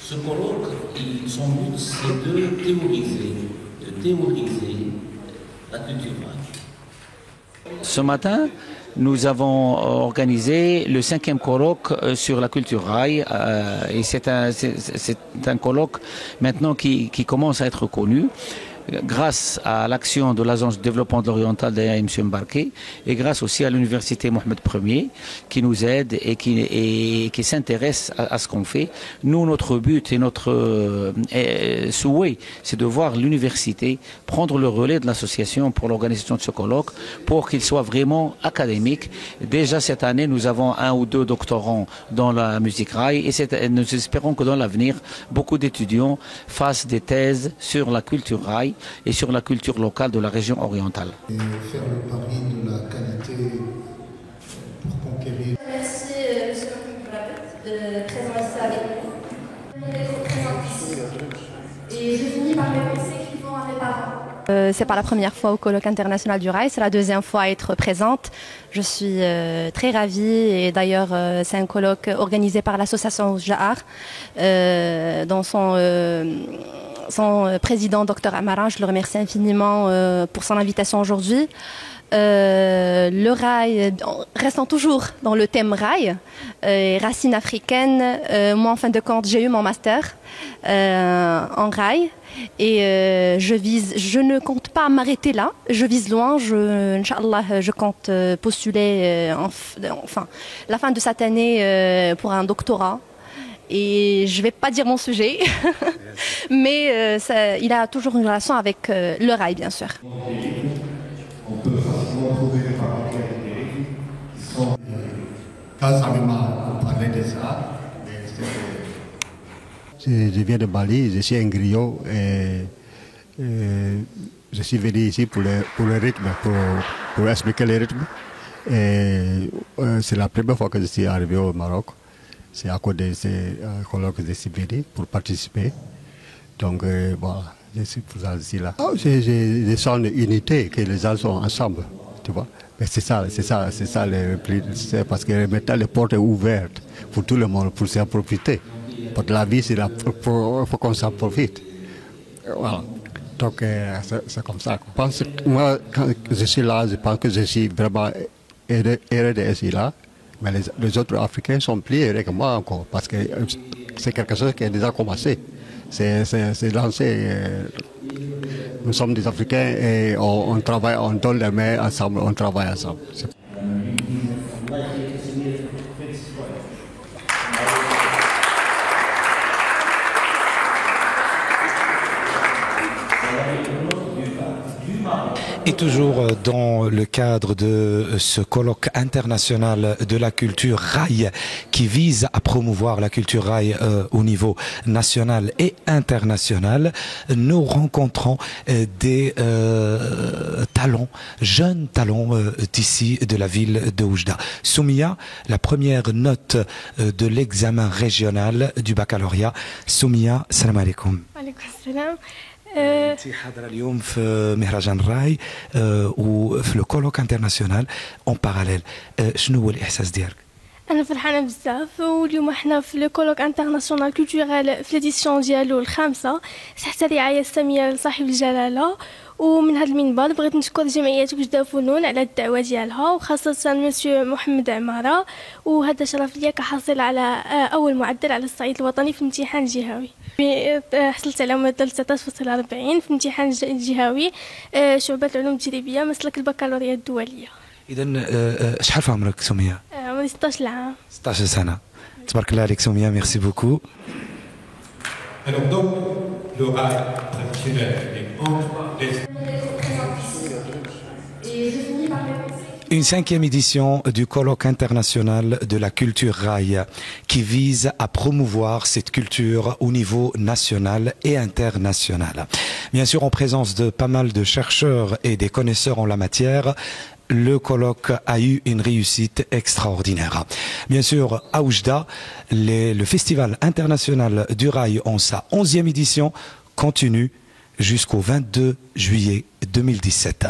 Ce colloque, son but, c'est de théoriser la culture raï. Ce matin, nous avons organisé le 5e colloque sur la culture raï et c'est un colloque maintenant qui commence à être connu grâce à l'action de l'Agence de développement de l'oriental de M. Mbarké et grâce aussi à l'université Mohamed Ier qui nous aide et qui s'intéresse à ce qu'on fait. Nous, notre but et notre souhait, c'est de voir l'université prendre le relais de l'association pour l'organisation de ce colloque pour qu'il soit vraiment académique. Déjà cette année, nous avons 1 ou 2 doctorants dans la musique raï et nous espérons que dans l'avenir, beaucoup d'étudiants fassent des thèses sur la culture raï et sur la culture locale de la région orientale. Et faire le pari de la qualité pour conquérir. Merci Monsieur de présenter ça avec nous. D'être présent ici. Et je finis par mes pensées qui vont à mes parents. C'est pas la première fois au colloque international du raï, c'est la 2e fois à être présente. Je suis très ravie et d'ailleurs c'est un colloque organisé par l'association Oujdaar dans son président, Dr Amara. Je le remercie infiniment pour son invitation aujourd'hui. Le raï, restant toujours dans le thème raï, racines africaines, moi en fin de compte j'ai eu mon master en raï et je ne compte pas m'arrêter là, je vise loin, Inch'Allah je compte postuler enfin la fin de cette année pour un doctorat. Et je ne vais pas dire mon sujet, mais il a toujours une relation avec le raï, bien sûr. On peut facilement trouver des particularités qui sont... Quand on parlait de ça, je viens de Bali, je suis un griot et je suis venu ici pour le rythme, pour expliquer le rythme. C'est la première fois que je suis arrivé au Maroc. C'est à cause de ces colloques que je suis venu pour participer. Donc voilà, je suis pour ça ici là. Je sens l'unité, que les gens sont ensemble, tu vois. Mais c'est ça le plus, parce que maintenant les portes sont ouvertes pour tout le monde, pour s'en profiter. Parce que la vie, c'est là, il faut qu'on s'en profite. Voilà. Donc c'est comme ça. Je pense que moi, quand je suis là, je pense que je suis vraiment heureux d'être là. Mais les autres Africains sont plus heureux que moi encore, parce que c'est quelque chose qui a déjà commencé. C'est lancé. Nous sommes des Africains et on travaille, on donne les mains ensemble, on travaille ensemble. Et toujours dans le cadre de ce colloque international de la culture raï qui vise à promouvoir la culture raï au niveau national et international, nous rencontrons des jeunes talents d'ici de la ville de Oujda. Soumia, la première note de l'examen régional du baccalauréat. Soumia, salam alaikum. Alaikum salam. انت حاضره اليوم في مهرجان راي وفي لو كولوك انترناسيونال اون باراليل شنو هو الاحساس ديالك؟ انا فرحانه بزاف واليوم احنا في لو كولوك انترناسيونال كولتورال في ليديسيون ديالو الخامسه تحت الرعايه الساميه لصاحب الجلاله. ومن هذا المنبر بغيت نشكر جمعيه وجده فنون على الدعوه ديالها وخاصه مسيو محمد عماره، وهذا شرف ليا كحاصل على اول معدل على الصعيد الوطني في الامتحان الجهوي. حصلت على معدل 19.40 في الامتحان الجهوي شعبة العلوم التجريبيه مسلك البكالوريا الدوليه. اذا شحال في عمرك سميه؟ عمري 16 عام. 16 سنه. تبارك الله عليك سميه، ميرسي بوكو. Alors donc, le rail traditionnel est entre les... Une 5e édition du colloque international de la culture raï qui vise à promouvoir cette culture au niveau national et international. Bien sûr, en présence de pas mal de chercheurs et des connaisseurs en la matière, le colloque a eu une réussite extraordinaire. Bien sûr, à Oujda, le Festival international du raï en sa 11e édition continue jusqu'au 22 juillet 2017.